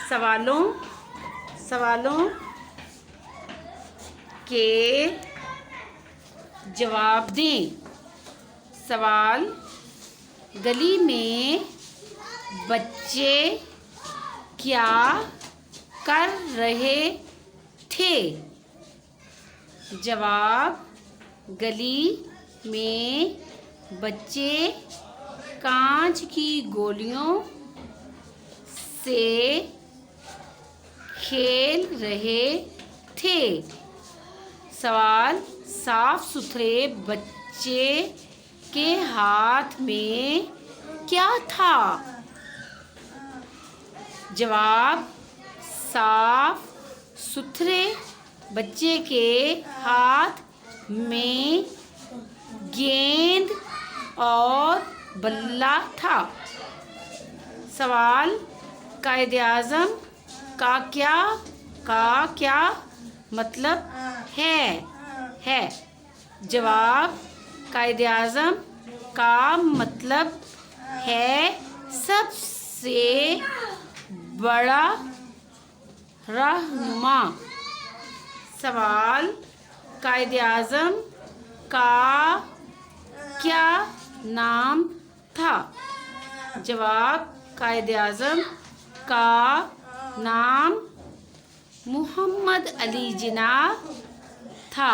सवालों सवालों के जवाब दें। सवाल: गली में बच्चे क्या कर रहे थे? जवाब: गली में बच्चे कांच की गोलियों से खेल रहे थे। सवाल: साफ सुथरे बच्चे के हाथ में क्या था? जवाब: साफ सुथरे बच्चे के हाथ में गेंद और बल्ला था। सवाल: कायदे-आज़म का क्या मतलब है? जवाब: कायदे-आज़म का मतलब है सबसे बड़ा रहनुमा। सवाल: कायदे-आज़म का क्या नाम था? जवाब: कायदे-आज़म का नाम मोहम्मद अली जिन्ना था।